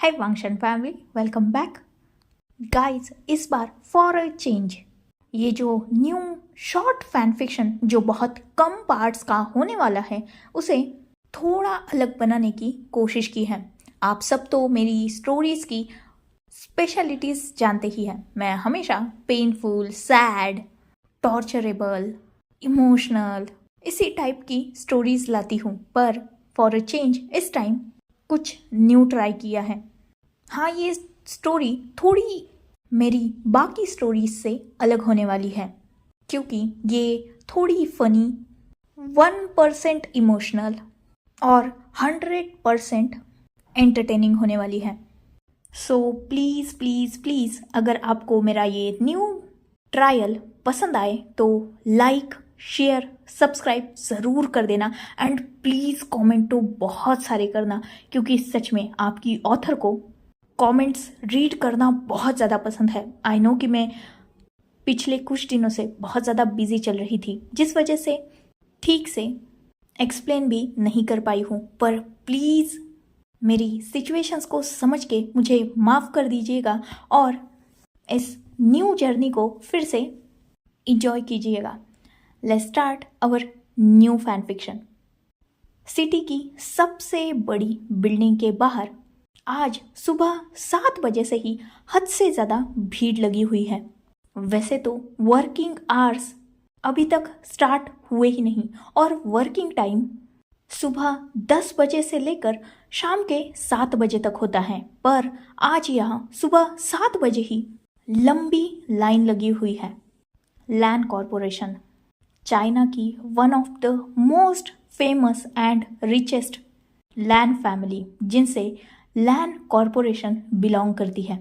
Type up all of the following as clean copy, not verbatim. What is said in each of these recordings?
है वांगशन family, welcome back guys. इस बार for a change ये जो न्यू शॉर्ट फैन फिक्शन जो बहुत कम पार्ट्स का होने वाला है उसे थोड़ा अलग बनाने की कोशिश की है। आप सब तो मेरी स्टोरीज की स्पेशलिटीज जानते ही हैं। मैं हमेशा पेनफुल, सैड, टॉर्चरेबल, इमोशनल इसी टाइप की स्टोरीज लाती हूँ, पर फॉर अ चेंज इस टाइम कुछ न्यू ट्राई किया है। हाँ, ये स्टोरी थोड़ी मेरी बाकी स्टोरीज से अलग होने वाली है क्योंकि ये थोड़ी फनी, 1% इमोशनल और 100% एंटरटेनिंग होने वाली है। सो प्लीज़ प्लीज़ प्लीज़, अगर आपको मेरा ये न्यू ट्रायल पसंद आए तो लाइक, शेयर, सब्सक्राइब ज़रूर कर देना एंड प्लीज़ कमेंट तो बहुत सारे करना क्योंकि सच में आपकी ऑथर को कमेंट्स रीड करना बहुत ज़्यादा पसंद है। आई नो कि मैं पिछले कुछ दिनों से बहुत ज़्यादा बिजी चल रही थी, जिस वजह से ठीक से एक्सप्लेन भी नहीं कर पाई हूँ, पर प्लीज़ मेरी सिचुएशंस को समझ के मुझे माफ़ कर दीजिएगा और इस न्यू जर्नी को फिर से इंजॉय कीजिएगा। Let's start our new fan fiction. City की सबसे बड़ी बिल्डिंग के बाहर आज सुबह 7 बजे से ही हद से ज़्यादा भीड़ लगी हुई है। वैसे तो वर्किंग आवर्स अभी तक स्टार्ट हुए ही नहीं और वर्किंग टाइम सुबह 10 बजे से लेकर शाम के 7 बजे तक होता है, पर आज यहाँ सुबह 7 बजे ही लंबी लाइन लगी हुई है। लैन कॉरपोरेशन, चाइना की one of the most famous and richest Lan family, जिनसे लैन कॉरपोरेशन बिलोंग करती है,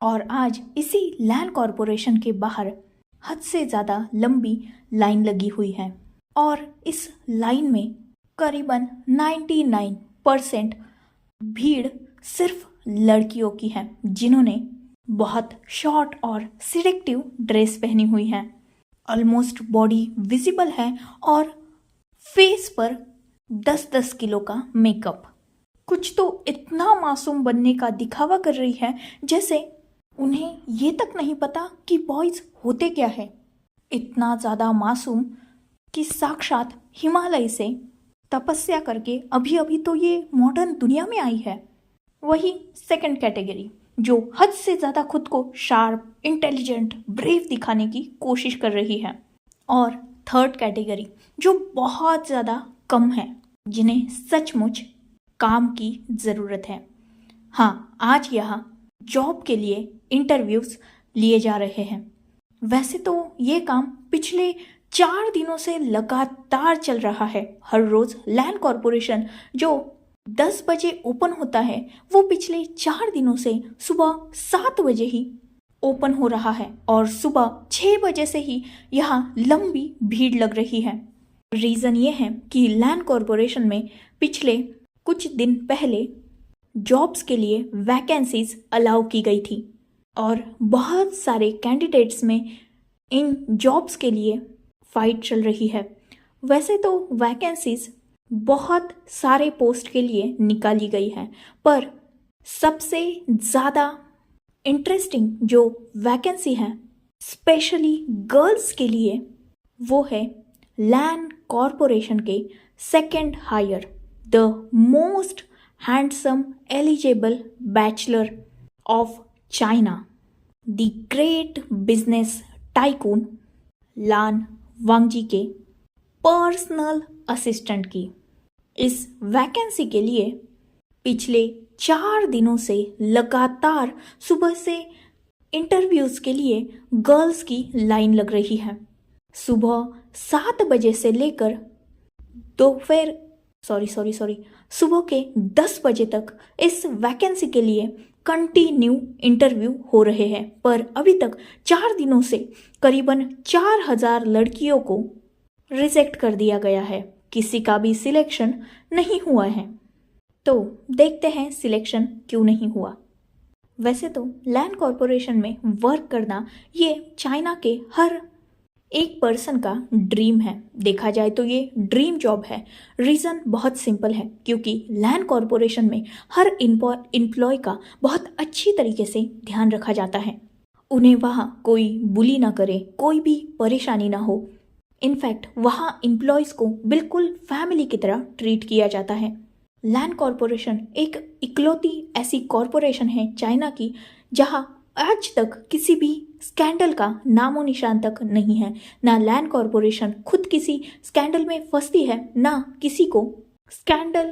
और आज इसी लैन कॉरपोरेशन के बाहर हद से ज़्यादा लंबी लाइन लगी हुई है और इस लाइन में करीबन 99% भीड़ सिर्फ लड़कियों की है जिन्होंने बहुत शॉर्ट और सिलेक्टिव ड्रेस पहनी हुई है। ऑलमोस्ट बॉडी विजिबल है और फेस पर 10-10 किलो का मेकअप। कुछ तो इतना मासूम बनने का दिखावा कर रही है जैसे उन्हें ये तक नहीं पता कि बॉयज होते क्या है। इतना ज़्यादा मासूम कि साक्षात हिमालय से तपस्या करके अभी अभी तो ये मॉडर्न दुनिया में आई है। वही सेकंड कैटेगरी जो हद से ज़्यादा खुद को शार्प, इंटेलिजेंट, ब्रेव दिखाने की कोशिश कर रही है, और थर्ड कैटेगरी जो बहुत ज़्यादा कम है, जिन्हें सचमुच काम की ज़रूरत है। हाँ, आज यहाँ जॉब के लिए इंटरव्यूज़ लिए जा रहे हैं। वैसे तो ये काम पिछले 4 दिनों से लगातार चल रहा है। हर रोज़ लैन कॉरपोरेशन जो 10 बजे ओपन होता है वो पिछले 4 दिनों से सुबह 7 बजे ही ओपन हो रहा है और सुबह 6 बजे से ही यहाँ लंबी भीड़ लग रही है। रीज़न ये है कि लैन कॉरपोरेशन में पिछले कुछ दिन पहले जॉब्स के लिए वैकेंसीज अलाउ की गई थी और बहुत सारे कैंडिडेट्स में इन जॉब्स के लिए फाइट चल रही है। वैसे तो वैकेंसीज बहुत सारे पोस्ट के लिए निकाली गई है, पर सबसे ज़्यादा इंटरेस्टिंग जो वैकेंसी है स्पेशली गर्ल्स के लिए वो है लैन कॉरपोरेशन के second heir, the most handsome eligible bachelor of China, the great business tycoon Lan Wangji के पर्सनल असिस्टेंट की। इस वैकेंसी के लिए पिछले 4 दिनों से लगातार सुबह से इंटरव्यूज़ के लिए गर्ल्स की लाइन लग रही है। सुबह 7 बजे से लेकर दोपहर सुबह के 10 बजे तक इस वैकेंसी के लिए कंटिन्यू इंटरव्यू हो रहे हैं, पर अभी तक 4 दिनों से करीबन 4000 लड़कियों को रिजेक्ट कर दिया गया है। किसी का भी सिलेक्शन नहीं हुआ है, तो देखते हैं सिलेक्शन क्यों नहीं हुआ। वैसे तो लैन कॉरपोरेशन में वर्क करना ये चाइना के हर एक पर्सन का ड्रीम है। देखा जाए तो ये ड्रीम जॉब है। रीज़न बहुत सिंपल है, क्योंकि लैंड कॉरपोरेशन में हर एम्प्लॉय का बहुत अच्छी तरीके से ध्यान रखा जाता है। उन्हें वहाँ कोई बुली ना करे, कोई भी परेशानी ना हो। इनफैक्ट वहाँ एम्प्लॉयज़ को बिल्कुल फैमिली की तरह ट्रीट किया जाता है। लैंड कॉरपोरेशन एक इकलौती ऐसी कॉरपोरेशन है चाइना की जहाँ आज तक किसी भी स्कैंडल का नामो निशान तक नहीं है। ना लैंड कॉरपोरेशन खुद किसी स्कैंडल में फंसती है, ना किसी को स्कैंडल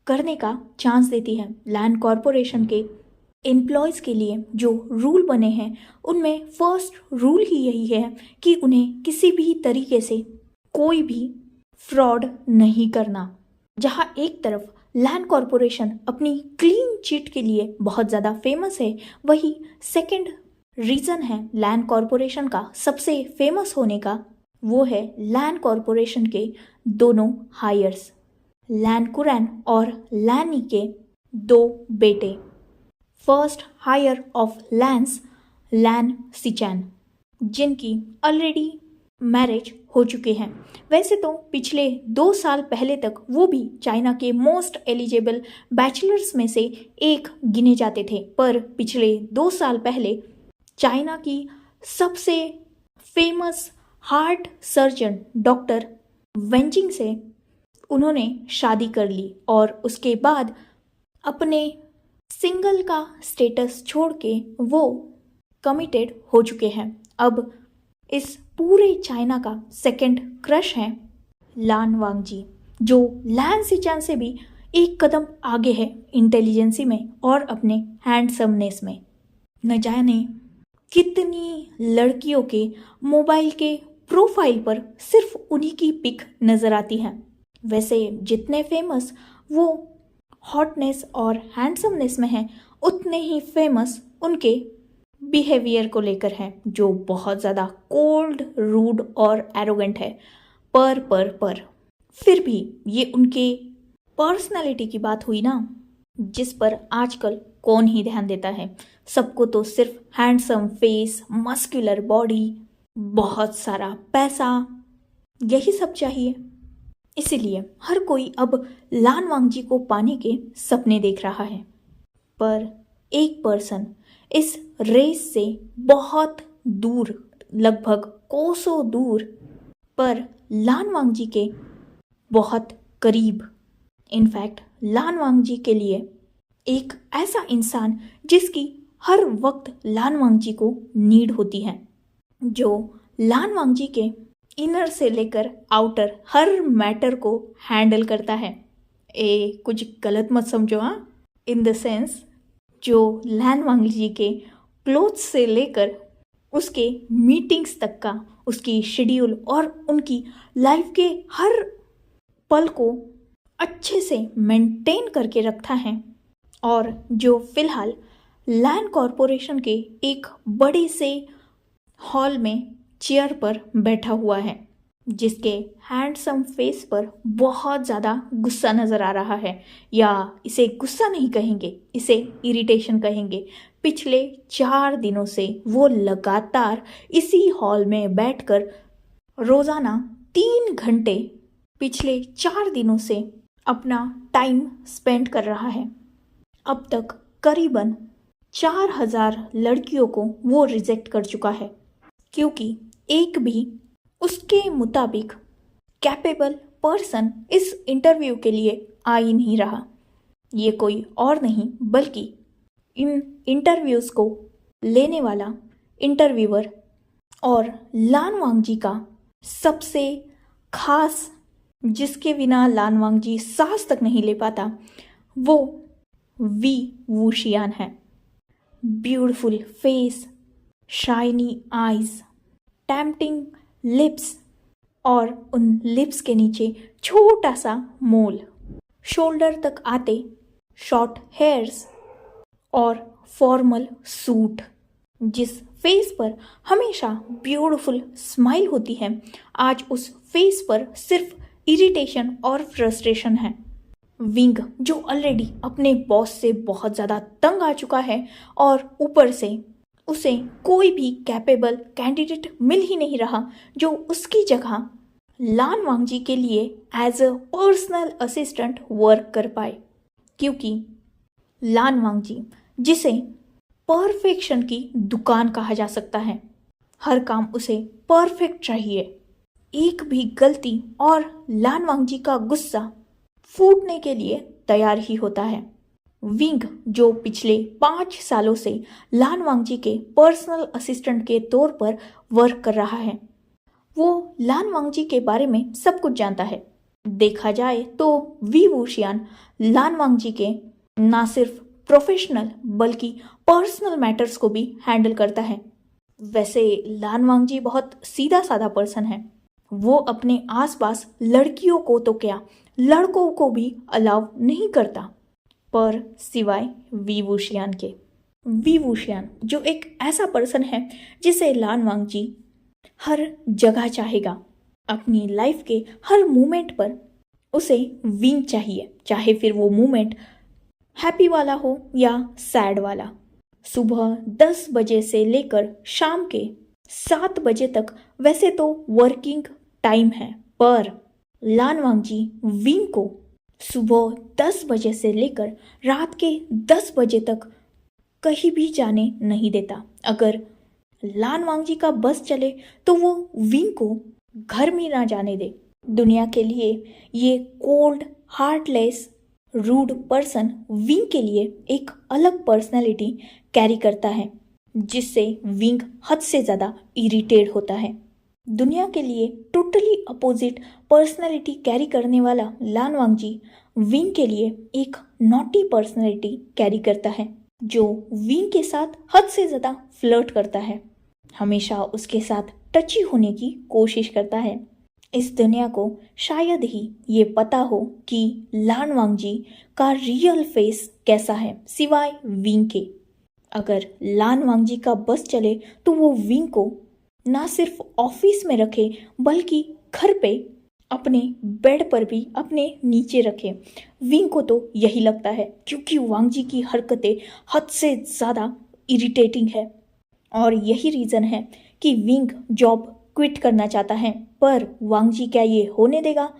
करने का चांस देती है। लैंड कॉरपोरेशन के एम्प्लॉयज़ के लिए जो रूल बने हैं उनमें फर्स्ट रूल ही यही है कि उन्हें किसी भी तरीके से कोई भी फ्रॉड नहीं करना। जहाँ एक तरफ लैंड कॉरपोरेशन अपनी क्लीन चिट के लिए बहुत ज़्यादा फेमस है, वही सेकंड रीज़न है लैंड कॉरपोरेशन का सबसे फेमस होने का, वो है लैंड कॉरपोरेशन के दोनों हायर्स, लैन कुरैन और लैनी के 2 बेटे। फर्स्ट हायर ऑफ लैंस लैन सिचैन, जिनकी ऑलरेडी मैरिज हो चुके हैं। वैसे तो पिछले 2 साल पहले तक वो भी चाइना के मोस्ट एलिजिबल बैचलर्स में से एक गिने जाते थे, पर पिछले 2 साल पहले चाइना की सबसे फेमस हार्ट सर्जन डॉक्टर वेंजिंग से उन्होंने शादी कर ली और उसके बाद अपने सिंगल का स्टेटस छोड़ के वो कमिटेड हो चुके हैं। अब इस पूरे चाइना का सेकंड क्रश है लान वांगजी, जो लैन सिचैन से भी एक कदम आगे है इंटेलिजेंसी में और अपने हैंडसमनेस में। न जाने कितनी लड़कियों के मोबाइल के प्रोफाइल पर सिर्फ उन्हीं की पिक नज़र आती है। वैसे जितने फेमस वो हॉटनेस और हैंडसमनेस में हैं, उतने ही फेमस उनके बिहेवियर को लेकर है, जो बहुत ज़्यादा कोल्ड, रूड और एरोगेंट है। पर फिर भी ये उनके पर्सनालिटी की बात हुई ना, जिस पर आजकल कौन ही ध्यान देता है। सबको तो सिर्फ हैंडसम फेस, मस्कुलर बॉडी, बहुत सारा पैसा, यही सब चाहिए। इसीलिए हर कोई अब लान वांगजी को पाने के सपने देख रहा है। पर एक पर्सन इस रेस से बहुत दूर, लगभग कोसों दूर, पर लान वांगजी के बहुत करीब, इनफैक्ट लान वांगजी के लिए एक ऐसा इंसान जिसकी हर वक्त लान वांगजी को नीड होती है, जो लान वांगजी के इनर से लेकर आउटर हर मैटर को हैंडल करता है। कुछ गलत मत समझो, हाँ, इन द सेंस जो लान वांगजी के क्लोथ्स से लेकर उसके मीटिंग्स तक का, उसकी शेड्यूल और उनकी लाइफ के हर पल को अच्छे से मेंटेन करके रखता है, और जो फिलहाल लैंड कॉरपोरेशन के एक बड़े से हॉल में चेयर पर बैठा हुआ है, जिसके हैंडसम फेस पर बहुत ज़्यादा गुस्सा नज़र आ रहा है, या इसे गुस्सा नहीं कहेंगे, इसे इरिटेशन कहेंगे। पिछले 4 दिनों से वो लगातार इसी हॉल में बैठकर रोज़ाना 3 घंटे पिछले 4 दिनों से अपना टाइम स्पेंड कर रहा है। अब तक करीबन 4000 लड़कियों को वो रिजेक्ट कर चुका है, क्योंकि एक भी उसके मुताबिक कैपेबल पर्सन इस इंटरव्यू के लिए आ ही नहीं रहा। ये कोई और नहीं बल्कि इन इंटरव्यूज़ को लेने वाला इंटरव्यूअर और लान वांगजी का सबसे खास, जिसके बिना लान वांगजी सांस तक नहीं ले पाता, वो वी वूशियान है। Beautiful face, shiny eyes, tempting lips और उन लिप्स के नीचे छोटा सा मोल, शोल्डर तक आते शॉर्ट हेयर्स और फॉर्मल सूट, जिस फेस पर हमेशा ब्यूटीफुल स्माइल होती है, आज उस फेस पर सिर्फ इरिटेशन और फ्रस्ट्रेशन है। विंग जो ऑलरेडी अपने बॉस से बहुत ज़्यादा तंग आ चुका है और ऊपर से उसे कोई भी कैपेबल कैंडिडेट मिल ही नहीं रहा जो उसकी जगह लान वांगजी के लिए as a personal assistant work कर पाए, क्योंकि लान वांगजी, जिसे परफेक्शन की दुकान कहा जा सकता है, हर काम उसे परफेक्ट चाहिए। एक भी गलती और लान वांगजी का गुस्सा फूटने के लिए तैयार ही होता है। विंग, जो पिछले 5 सालों से लान वांगजी के पर्सनल असिस्टेंट के तौर पर वर्क कर रहा है, वो लान वांगजी के बारे में सब कुछ जानता है। देखा जाए तो वी वूशियान लान वांगजी के ना सिर्फ प्रोफेशनल बल्कि पर्सनल मैटर्स को भी हैंडल करता है। वैसे लान वांगजी बहुत सीधा साधा पर्सन है। वो अपने आसपास लड़कियों को तो क्या, लड़कों को भी अलाउ नहीं करता, पर सिवाय वी वूशियान के। वी वूशियान जो एक ऐसा पर्सन है जिसे लान वांगजी हर जगह चाहेगा। अपनी लाइफ के हर मोमेंट पर उसे विंग चाहिए, चाहे फिर वो मोमेंट हैप्पी वाला हो या सैड वाला। सुबह 10 बजे से लेकर शाम के 7 बजे तक वैसे तो वर्किंग टाइम है, पर लान वांगजी विंग को सुबह 10 बजे से लेकर रात के 10 बजे तक कहीं भी जाने नहीं देता। अगर लान वांगजी का बस चले तो वो विंग को घर में ना जाने दे। दुनिया के लिए ये कोल्ड, हार्टलेस, रूड पर्सन विंग के लिए एक अलग पर्सनैलिटी कैरी करता है, जिससे विंग हद से ज़्यादा इरिटेट होता है। दुनिया के लिए टोटली अपोजिट पर्सनैलिटी कैरी करने वाला लान वांगजी विंग के लिए एक नॉटी पर्सनैलिटी कैरी करता है, जो विंग के साथ हद से ज़्यादा फ्लर्ट करता है, हमेशा उसके साथ टची होने की कोशिश करता है। इस दुनिया को शायद ही ये पता हो कि लान वांगजी का रियल फेस कैसा है, सिवाय विंग के। अगर लान वांगजी का बस चले तो वो विंग को ना सिर्फ ऑफिस में रखे बल्कि घर पे अपने बेड पर भी अपने नीचे रखे। विंग को तो यही लगता है, क्योंकि वांगजी की हरकतें हद से ज़्यादा इरिटेटिंग है, और यही रीज़न है कि विंग जॉब क्विट करना चाहता है। पर वांगजी क्या ये होने देगा?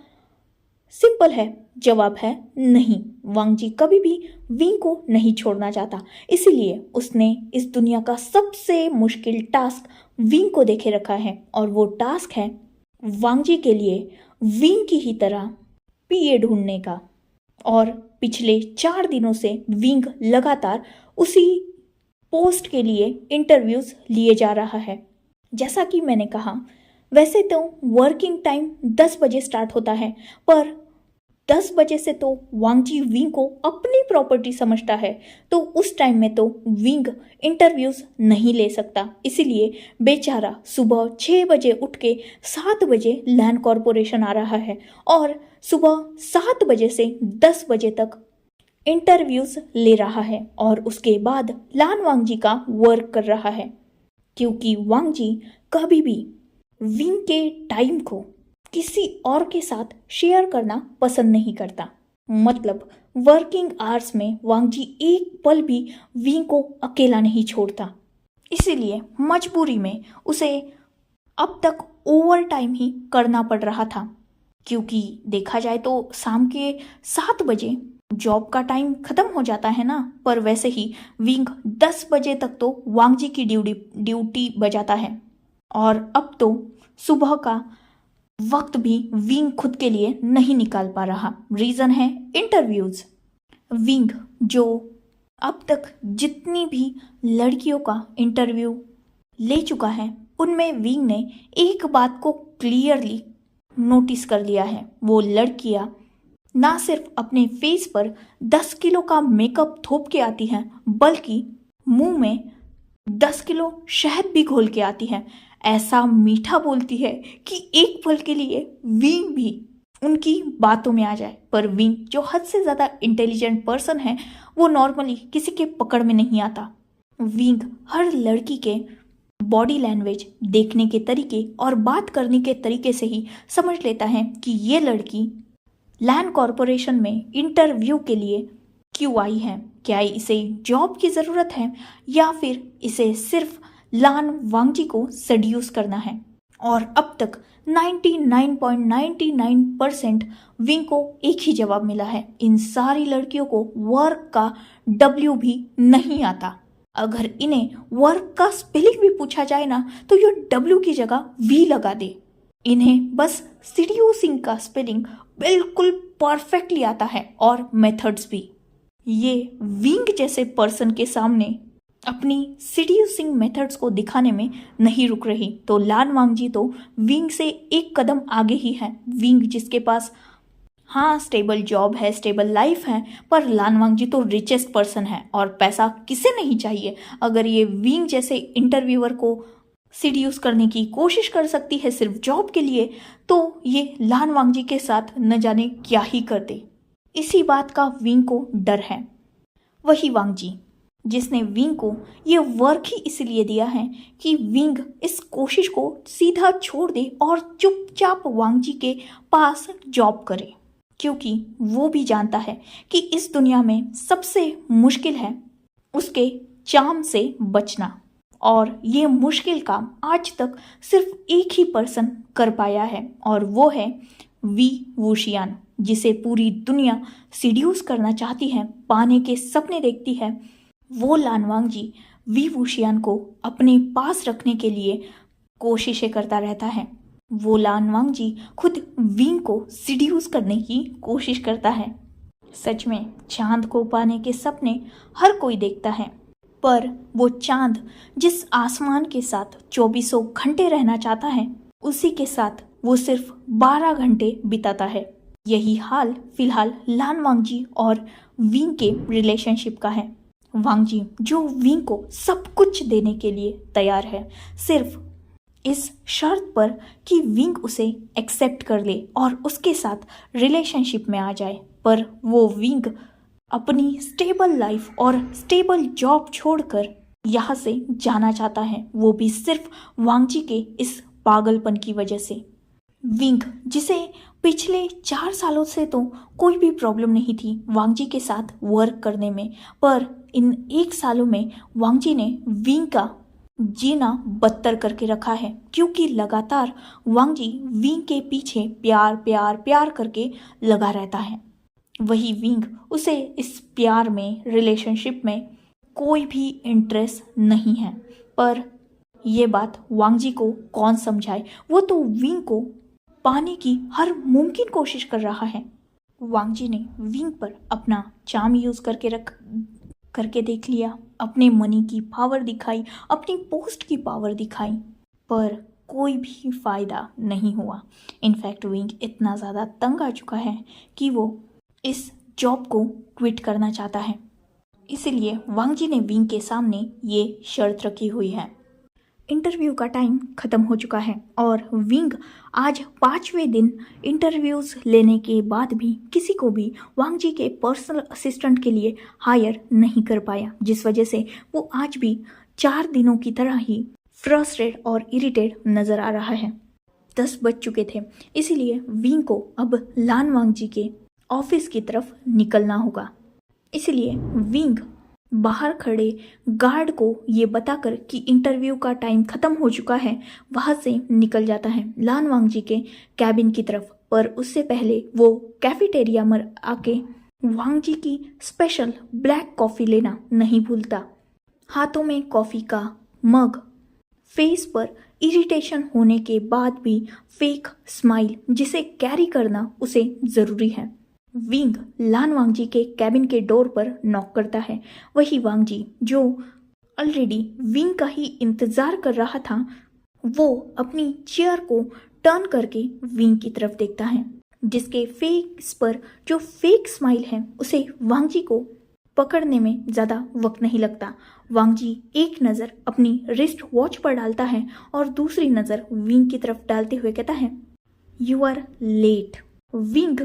सिंपल है, जवाब है नहीं। वांगजी कभी भी विंग को नहीं छोड़ना चाहता, इसीलिए उसने इस दुनिया का सबसे मुश्किल टास्क विंग को देखे रखा है, और वो टास्क है वांगजी के लिए विंग की ही तरह पीए ढूंढने का। और पिछले 4 दिनों से विंग लगातार उसी पोस्ट के लिए इंटरव्यूज लिए जा रहा है। जैसा कि मैंने कहा, वैसे तो वर्किंग टाइम 10 बजे स्टार्ट होता है, पर 10 बजे से तो वांगजी विंग को अपनी प्रॉपर्टी समझता है, तो उस टाइम में तो विंग इंटरव्यूज नहीं ले सकता। इसीलिए बेचारा सुबह 6 बजे उठ के 7 बजे लैंड कॉरपोरेशन आ रहा है, और सुबह 7 बजे से 10 बजे तक इंटरव्यूज ले रहा है, और उसके बाद लान वांगजी का वर्क कर रहा है, क्योंकि वांगजी कभी भी विंग के टाइम को किसी और के साथ शेयर करना पसंद नहीं करता। मतलब वर्किंग आवर्स में वांगजी एक पल भी विंग को अकेला नहीं छोड़ता। इसीलिए मजबूरी में उसे अब तक ओवर टाइम ही करना पड़ रहा था, क्योंकि देखा जाए तो शाम के 7 बजे जॉब का टाइम खत्म हो जाता है ना, पर वैसे ही विंग 10 बजे तक तो वांगजी की ड्यूटी बजाता है, और अब तो सुबह का वक्त भी विंग खुद के लिए नहीं निकाल पा रहा। रीज़न है इंटरव्यूज। विंग जो अब तक जितनी भी लड़कियों का इंटरव्यू ले चुका है, उनमें विंग ने एक बात को क्लियरली नोटिस कर लिया है। वो लड़कियां ना सिर्फ अपने फेस पर 10 किलो का मेकअप थोप के आती हैं, बल्कि मुंह में 10 किलो शहद भी घोल के आती हैं। ऐसा मीठा बोलती है कि एक पल के लिए विंग भी उनकी बातों में आ जाए। पर विंग जो हद से ज़्यादा इंटेलिजेंट पर्सन है, वो नॉर्मली किसी के पकड़ में नहीं आता। विंग हर लड़की के बॉडी लैंग्वेज, देखने के तरीके और बात करने के तरीके से ही समझ लेता है कि ये लड़की लैंड कॉरपोरेशन में इंटरव्यू के लिए क्यों आई है? क्या इसे जॉब की ज़रूरत है या फिर इसे सिर्फ लान वांगजी को सेड्यूस करना है? और अब तक 99.99% विंग को एक ही जवाब मिला है। इन सारी लड़कियों को वर्क का डब्ल्यू भी नहीं आता। अगर इन्हें वर्क का स्पेलिंग भी पूछा जाए ना तो ये डब्ल्यू की जगह वी लगा दे। इन्हें बस सीडीयूसिंग का स्पेलिंग बिल्कुल परफेक्टली आता है और मेथड्स भी। ये विंग जैसे पर्सन के सामने अपनी सीडीयूसिंग मेथड्स को दिखाने में नहीं रुक रही। तो लान वांगजी तो विंग से एक कदम आगे ही है। विंग जिसके पास हाँ स्टेबल जॉब है, स्टेबल लाइफ है, पर लान वांगजी तो रिचेस्ट पर्सन है और पैसा किसे नहीं चाहिए। अगर ये विंग जैसे इंटरव्यूअर को सीडीयूस करने की कोशिश कर सकती है सिर्फ जॉब के लिए, तो ये लान वांगजी के साथ न जाने क्या ही करते। इसी बात का विंग को डर है। वही वांगजी जिसने विंग को ये वर्क ही इसलिए दिया है कि विंग इस कोशिश को सीधा छोड़ दे और चुपचाप वांगजी के पास जॉब करे, क्योंकि वो भी जानता है कि इस दुनिया में सबसे मुश्किल है उसके चार्म से बचना। और ये मुश्किल काम आज तक सिर्फ एक ही पर्सन कर पाया है और वो है वी वुशियान, जिसे पूरी दुनिया सीड्यूस करना चाहती है, पाने के सपने देखती है। वो लान वांगजी वी वुशियान को अपने पास रखने के लिए कोशिशें करता रहता है। वो लान वांगजी खुद विंग को सीड्यूस करने की कोशिश करता है। सच में चांद को पाने के सपने हर कोई देखता है, पर वो चांद जिस आसमान के साथ 2400 घंटे रहना चाहता है, उसी के साथ वो सिर्फ 12 घंटे बिताता है। यही हाल फिलहाल लान वांगजी और विंग के रिलेशनशिप का है। वांगजी जो विंग को सब कुछ देने के लिए तैयार है, सिर्फ इस शर्त पर कि विंग उसे एक्सेप्ट कर ले और उसके साथ रिलेशनशिप में आ जाए। पर वो विंग अपनी स्टेबल लाइफ और स्टेबल जॉब छोड़कर यहाँ से जाना चाहता है, वो भी सिर्फ वांगजी के इस पागलपन की वजह से। विंग जिसे पिछले 4 सालों से तो कोई भी प्रॉब्लम नहीं थी वांगजी के साथ वर्क करने में, पर इन 1 सालों में वांगजी ने विंग का जीना बदतर करके रखा है, क्योंकि लगातार वांगजी विंग के पीछे प्यार प्यार प्यार करके लगा रहता है। वही विंग उसे इस प्यार में, रिलेशनशिप में कोई भी इंटरेस्ट नहीं है। पर ये बात वांगजी को कौन समझाए, वो तो विंग को पाने की हर मुमकिन कोशिश कर रहा है। वांगजी ने विंग पर अपना चार्म यूज करके देख लिया, अपने मनी की पावर दिखाई, अपनी पोस्ट की पावर दिखाई, पर कोई भी फायदा नहीं हुआ। इनफैक्ट विंग इतना ज़्यादा तंग आ चुका है कि वो इस जॉब को क्विट करना चाहता है। इसीलिए वांगजी ने विंग के सामने ये शर्त रखी हुई है। इंटरव्यू का टाइम ख़त्म हो चुका है और विंग आज 5वें दिन इंटरव्यूज़ लेने के बाद भी किसी को भी वांगजी के पर्सनल असिस्टेंट के लिए हायर नहीं कर पाया, जिस वजह से वो आज भी 4 दिनों की तरह ही फ्रस्ट्रेट और इरिटेट नज़र आ रहा है। 10 बज चुके थे, इसीलिए विंग को अब लान वांगजी के ऑफिस की तरफ निकलना होगा। इसलिए विंग बाहर खड़े गार्ड को ये बताकर कि इंटरव्यू का टाइम ख़त्म हो चुका है, वहाँ से निकल जाता है लान वांगजी के कैबिन की तरफ। पर उससे पहले वो कैफेटेरिया में आके वांगजी की स्पेशल ब्लैक कॉफ़ी लेना नहीं भूलता। हाथों में कॉफ़ी का मग, फेस पर इरिटेशन होने के बाद भी फेक स्माइल जिसे कैरी करना उसे ज़रूरी है। विंग लान वांगजी के कैबिन के डोर पर नॉक करता है। वही वांगजी जो ऑलरेडी विंग का ही इंतज़ार कर रहा था, वो अपनी चेयर को टर्न करके विंग की तरफ देखता है, जिसके फेस पर जो फेक स्माइल है उसे वांगजी को पकड़ने में ज़्यादा वक्त नहीं लगता। वांगजी एक नज़र अपनी रिस्ट वॉच पर डालता है और दूसरी नज़र विंग की तरफ डालते हुए कहता है, यू आर लेट। विंग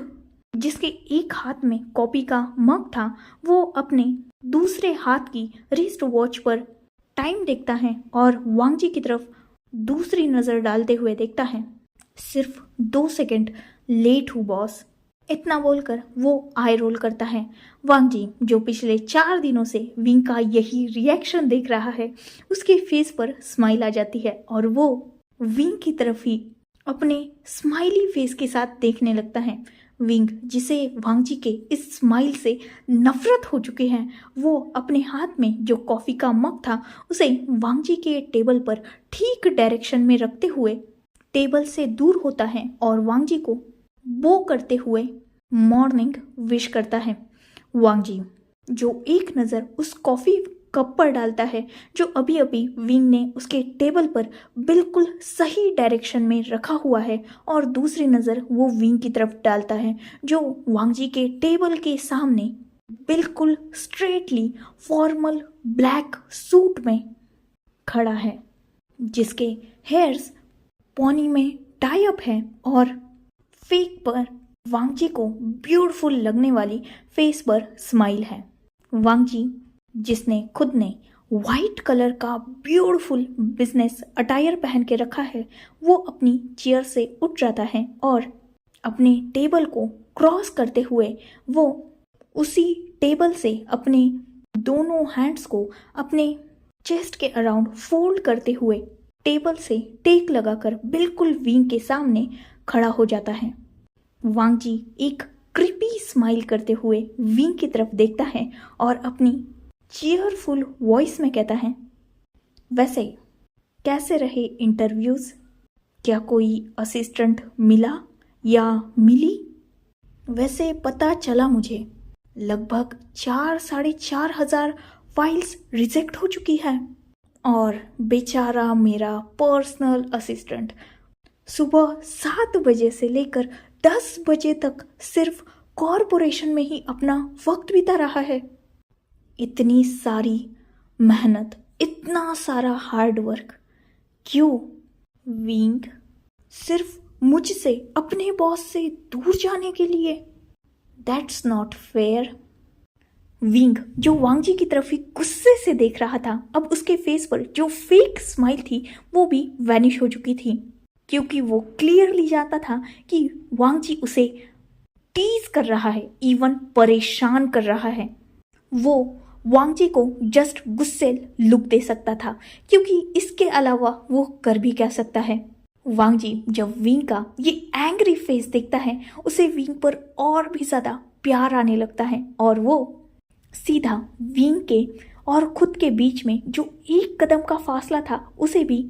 जिसके एक हाथ में कॉपी का मग था, वो अपने दूसरे हाथ की रिस्ट वॉच पर टाइम देखता है और वांगजी की तरफ दूसरी नज़र डालते हुए देखता है, सिर्फ 2 सेकंड लेट हूँ बॉस। इतना बोलकर वो आई रोल करता है। वांग जी जो पिछले 4 दिनों से विंग का यही रिएक्शन देख रहा है, उसके फेस पर स्माइल आ जाती है और वो विंग की तरफ ही अपने स्माइली फेस के साथ देखने लगता है। विंग जिसे वांग जी के इस स्माइल से नफरत हो चुकी है, वो अपने हाथ में जो कॉफ़ी का मग था उसे वांग जी के टेबल पर ठीक डायरेक्शन में रखते हुए टेबल से दूर होता है और वांग जी को बो करते हुए मॉर्निंग विश करता है। वांग जी जो एक नज़र उस कॉफ़ी कप पर डालता है जो अभी अभी विंग ने उसके टेबल पर बिल्कुल सही डायरेक्शन में रखा हुआ है, और दूसरी नज़र वो विंग की तरफ डालता है जो वांग जी के टेबल के सामने बिल्कुल स्ट्रेटली फॉर्मल ब्लैक सूट में खड़ा है, जिसके हेयर्स पॉनी में टाई अप है और फेक पर वांग जी को ब्यूटीफुल लगने वाली फेस पर स्माइल है। वांग जी जिसने खुद ने वाइट कलर का ब्यूटीफुल बिजनेस अटायर पहन के रखा है, वो अपनी चेयर से उठ जाता है और अपने टेबल को क्रॉस करते हुए वो उसी टेबल से अपने दोनों हैंड्स को अपने चेस्ट के अराउंड फोल्ड करते हुए टेबल से टेक लगाकर बिल्कुल विंग के सामने खड़ा हो जाता है। वांग जी एक क्रिपी स्माइल करते हुए विंग की तरफ देखता है और अपनी चीयरफुल वॉइस में कहता है, वैसे कैसे रहे इंटरव्यूज़? क्या कोई असिस्टेंट मिला या मिली? वैसे पता चला मुझे लगभग 4-4.5 हजार फाइल्स रिजेक्ट हो चुकी है, और बेचारा मेरा पर्सनल असिस्टेंट सुबह 7 बजे से लेकर 10 बजे तक सिर्फ कॉरपोरेशन में ही अपना वक्त बिता रहा है। इतनी सारी मेहनत, इतना सारा हार्ड वर्क क्यों विंग? सिर्फ मुझसे अपने बॉस से दूर जाने के लिए? That's not fair. विंग जो वांग जी की तरफ ही गुस्से से देख रहा था, अब उसके फेस पर जो फेक स्माइल थी वो भी वैनिश हो चुकी थी, क्योंकि वो क्लियरली जानता था कि वांग जी उसे टीज कर रहा है, इवन परेशान कर रहा है। वो वांग जी को जस्ट गुस्से लुक दे सकता था, क्योंकि इसके अलावा वो कर भी क्या सकता है। वांग जी जब विंग का ये एंग्री फेस देखता है, उसे विंग पर और भी ज्यादा प्यार आने लगता है और वो सीधा विंग के और खुद के बीच में जो 1 कदम का फासला था उसे भी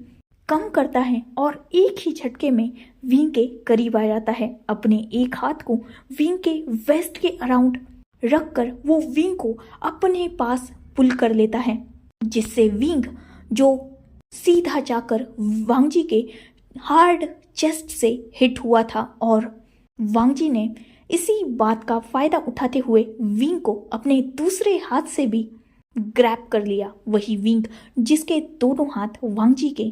कम करता है और एक ही झटके में विंग के करीब आ जाता है। अपने एक हाथ को विंग के वेस्ट के अराउंड रखकर वो विंग को अपने पास पुल कर लेता है, जिससे विंग जो सीधा जाकर वांग जी के हार्ड चेस्ट से हिट हुआ था, और वांग जी ने इसी बात का फायदा उठाते हुए विंग को अपने दूसरे हाथ से भी ग्रैब कर लिया। वही विंग जिसके दोनों हाथ वांग जी के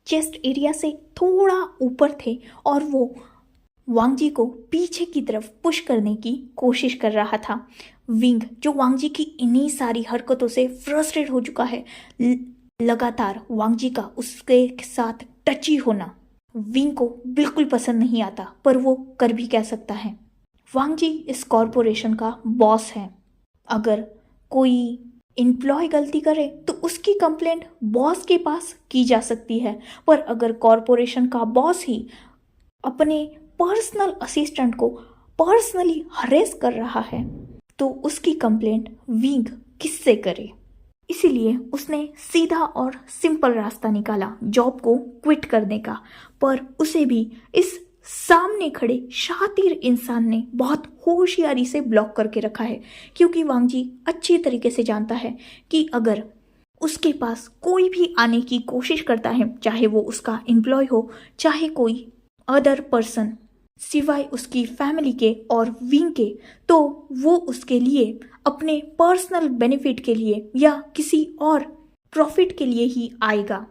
चेस्ट एरिया से थोड़ा ऊपर थे और वो वांग जी को पीछे की तरफ पुश करने की कोशिश कर रहा था। विंग जो वांग जी की इन्हीं सारी हरकतों से फ्रस्ट्रेट हो चुका है, लगातार वांग जी का उसके साथ टची होना विंग को बिल्कुल पसंद नहीं आता, पर वो कर भी क्या सकता है। वांग जी इस कॉरपोरेशन का बॉस है। अगर कोई एम्प्लॉय गलती करे तो उसकी कंप्लेंट बॉस के पास की जा सकती है, पर अगर कॉरपोरेशन का बॉस ही अपने पर्सनल असिस्टेंट को पर्सनली हरेस कर रहा है तो उसकी कंप्लेंट विंग किससे करे। इसीलिए उसने सीधा और सिंपल रास्ता निकाला जॉब को क्विट करने का, पर उसे भी इस सामने खड़े शातिर इंसान ने बहुत होशियारी से ब्लॉक करके रखा है, क्योंकि वांग जी अच्छी तरीके से जानता है कि अगर उसके पास कोई भी आने की कोशिश करता है, चाहे वो उसका एम्प्लॉय हो चाहे कोई अदर पर्सन सिवाय उसकी फैमिली के और विंग के, तो वो उसके लिए अपने पर्सनल बेनिफिट के लिए या किसी और प्रॉफिट के लिए ही आएगा।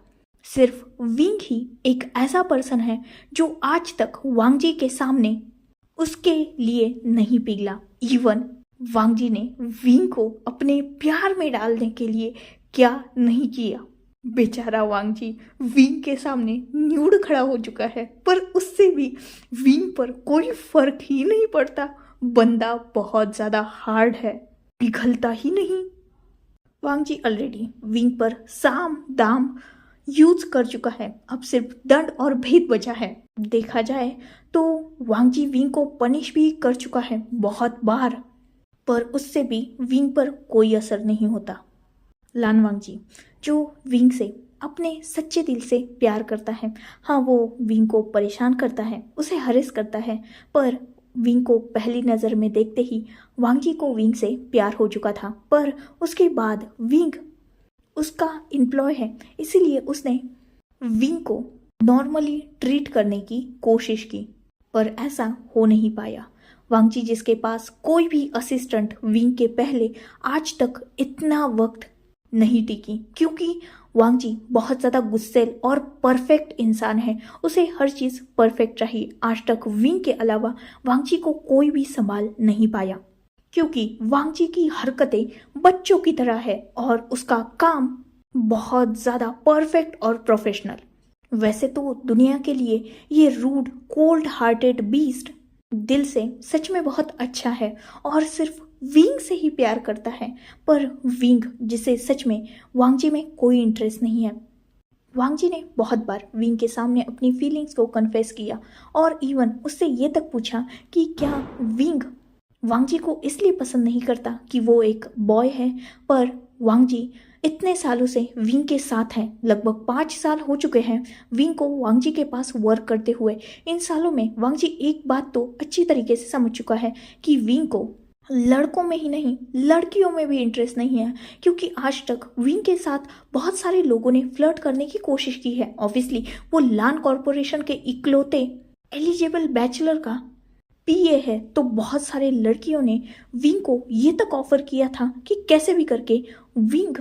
सिर्फ विंग ही एक ऐसा पर्सन है जो आज तक वांग जी के सामने उसके लिए नहीं पिघला। इवन वांग जी ने विंग को अपने प्यार में डालने के लिए क्या नहीं किया। बेचारा वांग जी विंग के सामने न्यूड खड़ा हो चुका है, पर उससे भी विंग पर कोई फर्क ही नहीं पड़ता। बंदा बहुत ज़्यादा हार्ड है, पिघलता ही नहीं। वांग जी ऑलरेडी विंग पर साम दाम यूज कर चुका है, अब सिर्फ दंड और भेद बचा है। देखा जाए तो वांग जी विंग को पनिश भी कर चुका है बहुत बार, पर उससे भी विंग पर कोई असर नहीं होता। लान वांग जी जो विंग से अपने सच्चे दिल से प्यार करता है, हाँ वो विंग को परेशान करता है, उसे हरेस करता है, पर विंग को पहली नज़र में देखते ही वांग जी को विंग से प्यार हो चुका था। पर उसके बाद विंग उसका एम्प्लॉय है, इसीलिए उसने विंग को नॉर्मली ट्रीट करने की कोशिश की, पर ऐसा हो नहीं पाया। वांग जी जिसके पास कोई भी असिस्टेंट विंग के पहले आज तक इतना वक्त नहीं टिकी, क्योंकि वांग जी बहुत ज़्यादा गुस्सैल और परफेक्ट इंसान है, उसे हर चीज़ परफेक्ट चाहिए। आज तक विंग के अलावा वांग जी को कोई भी संभाल नहीं पाया, क्योंकि वांग जी की हरकतें बच्चों की तरह है और उसका काम बहुत ज़्यादा परफेक्ट और प्रोफेशनल। वैसे तो दुनिया के लिए ये रूड कोल्ड हार्टेड बीस्ट दिल से सच में बहुत अच्छा है और सिर्फ विंग से ही प्यार करता है, पर विंग जिसे सच में वांग जी में कोई इंटरेस्ट नहीं है। वांग जी ने बहुत बार विंग के सामने अपनी फीलिंग्स को कन्फेस किया और इवन उससे ये तक पूछा कि क्या विंग वांग जी को इसलिए पसंद नहीं करता कि वो एक बॉय है, पर वांग जी इतने सालों से विंग के साथ हैं, लगभग 5 साल हो चुके हैं विंग को वांग जी के पास वर्क करते हुए। इन सालों में वांग जी एक बात तो अच्छी तरीके से समझ चुका है कि विंग को लड़कों में ही नहीं लड़कियों में भी इंटरेस्ट नहीं है, क्योंकि आज तक विंग के साथ बहुत सारे लोगों ने फ्लर्ट करने की कोशिश की है। ऑब्वियसली वो लान कॉरपोरेशन के इकलौते एलिजिबल बैचलर का पीए है, तो बहुत सारे लड़कियों ने विंग को ये तक ऑफर किया था कि कैसे भी करके विंग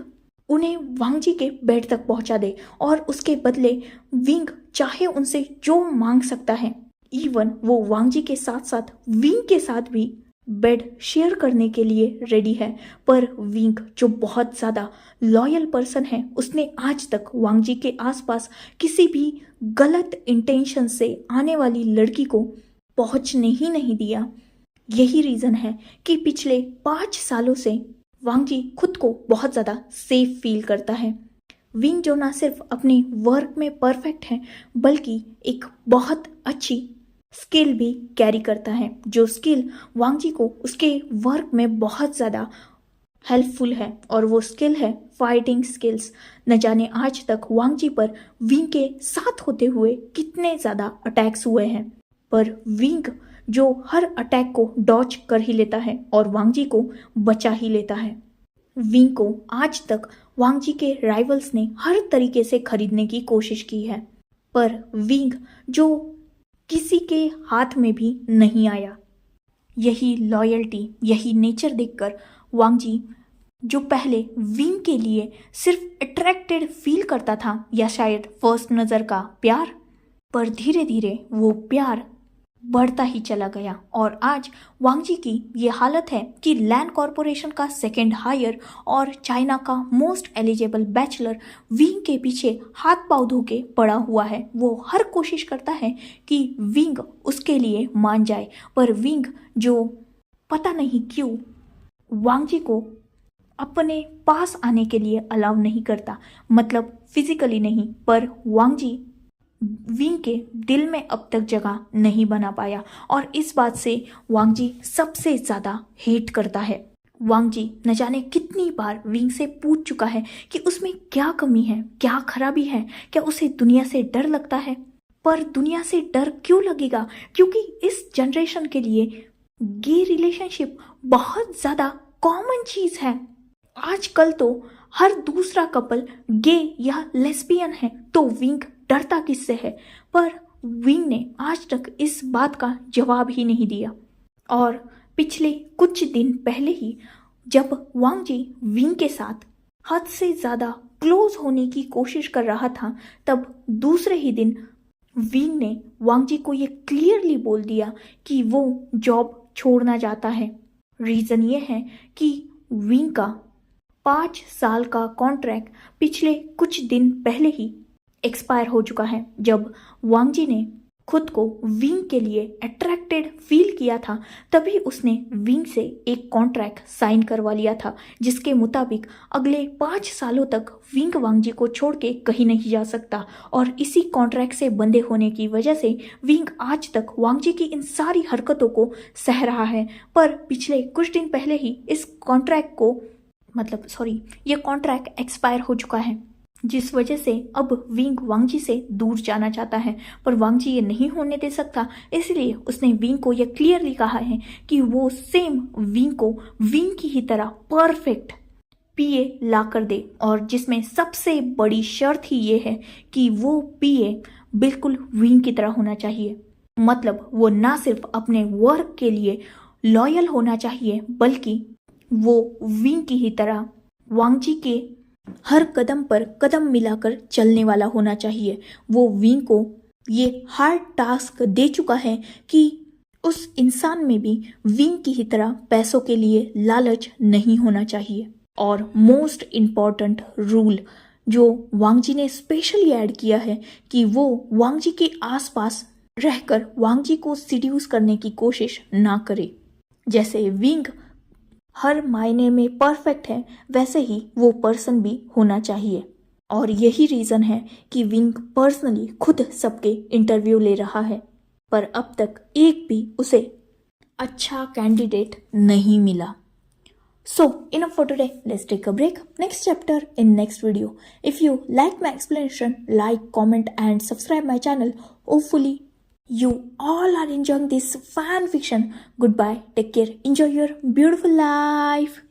उन्हें वांग जी के बेड तक पहुंचा दे और उसके बदले विंग चाहे उनसे जो मांग सकता है। इवन वो वांग जी के साथ साथ विंग के साथ भी बेड शेयर करने के लिए रेडी है, पर विंग जो बहुत ज़्यादा लॉयल पर्सन है, उसने आज तक वांग जी के आसपास किसी भी गलत इंटेंशन से आने वाली लड़की को पहुंचने ही नहीं दिया। यही रीज़न है कि पिछले 5 सालों से वांग जी खुद को बहुत ज़्यादा सेफ फील करता है। विंग जो ना सिर्फ अपने वर्क में परफेक्ट है, बल्कि एक बहुत अच्छी स्किल भी कैरी करता है, जो स्किल वांग जी को उसके वर्क में बहुत ज़्यादा हेल्पफुल है, और वो स्किल है फाइटिंग स्किल्स। न जाने आज तक वांग जी पर विंग के साथ होते हुए कितने ज़्यादा अटैक्स हुए हैं, पर विंग जो हर अटैक को डॉच कर ही लेता है और वांग जी को बचा ही लेता है। विंग को आज तक वांग जी के राइवल्स ने हर तरीके से खरीदने की कोशिश की है, पर विंग जो किसी के हाथ में भी नहीं आया। यही लॉयल्टी, यही नेचर देखकर वांग जी जो पहले विंग के लिए सिर्फ अट्रैक्टेड फील करता था, या शायद फर्स्ट नज़र का प्यार, पर धीरे धीरे वो प्यार बढ़ता ही चला गया और आज वांग जी की ये हालत है कि लैन कॉरपोरेशन का सेकंड हायर और चाइना का मोस्ट एलिजिबल बैचलर विंग के पीछे हाथ पांव धो के पड़ा हुआ है। वो हर कोशिश करता है कि विंग उसके लिए मान जाए, पर विंग जो पता नहीं क्यों वांग जी को अपने पास आने के लिए अलाउ नहीं करता, मतलब फिजिकली नहीं, पर वांग जी विंग के दिल में अब तक जगह नहीं बना पाया और इस बात से वांग जी सबसे ज़्यादा हेट करता है। वांग जी न जाने कितनी बार विंग से पूछ चुका है कि उसमें क्या कमी है, क्या खराबी है, क्या उसे दुनिया से डर लगता है, पर दुनिया से डर क्यों लगेगा, क्योंकि इस जनरेशन के लिए गे रिलेशनशिप बहुत ज़्यादा कॉमन चीज़ है। आजकल तो हर दूसरा कपल गे या लेस्बियन है, तो विंग डरता किससे है, पर विंग ने आज तक इस बात का जवाब ही नहीं दिया। और पिछले कुछ दिन पहले ही जब वांग जी विंग के साथ हद से ज़्यादा क्लोज होने की कोशिश कर रहा था, तब दूसरे ही दिन विंग ने वांग जी को ये क्लियरली बोल दिया कि वो जॉब छोड़ना चाहता है। रीज़न ये है कि विंग का 5 साल का कॉन्ट्रैक्ट पिछले कुछ दिन पहले ही एक्सपायर हो चुका है, जब वांग जी ने खुद को विंग के लिए अट्रैक्टेड फील किया था, तभी उसने विंग से एक कॉन्ट्रैक्ट साइन करवा लिया था जिसके मुताबिक अगले 5 सालों तक विंग वांगजी को छोड़ के कहीं नहीं जा सकता। और इसी कॉन्ट्रैक्ट से बंधे होने की वजह से विंग आज तक वांगजी की इन सारी हरकतों को सह रहा है। पर पिछले कुछ दिन पहले ही इस कॉन्ट्रैक्ट को ये कॉन्ट्रैक्ट एक्सपायर हो चुका है, जिस वजह से अब विंग वांगजी से दूर जाना चाहता है। पर वांगजी ये नहीं होने दे सकता, इसलिए उसने विंग को यह क्लियरली कहा है कि वो सेम विंग को विंग की ही तरह परफेक्ट पीए ला कर दे, और जिसमें सबसे बड़ी शर्त ही ये है कि वो पीए बिल्कुल विंग की तरह होना चाहिए। मतलब वो ना सिर्फ अपने वर्क के लिए लॉयल होना चाहिए, बल्कि वो विंग की ही तरह वांगजी के हर कदम पर कदम मिलाकर चलने वाला होना चाहिए। वो विंग को ये हार्ड टास्क दे चुका है कि उस इंसान में भी विंग की ही तरह पैसों के लिए लालच नहीं होना चाहिए। और मोस्ट इम्पॉर्टेंट रूल जो वांगजी ने स्पेशली ऐड किया है कि वो वांगजी के आसपास रहकर वांगजी को सीड्यूस करने की कोशिश ना करे। जैसे विंग हर मायने में परफेक्ट है, वैसे ही वो पर्सन भी होना चाहिए। और यही रीज़न है कि विंग पर्सनली खुद सबके इंटरव्यू ले रहा है, पर अब तक एक भी उसे अच्छा कैंडिडेट नहीं मिला। So enough for today. Let's take a break. Next chapter in next video. If you like my explanation, like, comment and subscribe my channel. Hopefully you all are enjoying this fan fiction. Goodbye. Take care. Enjoy your beautiful life.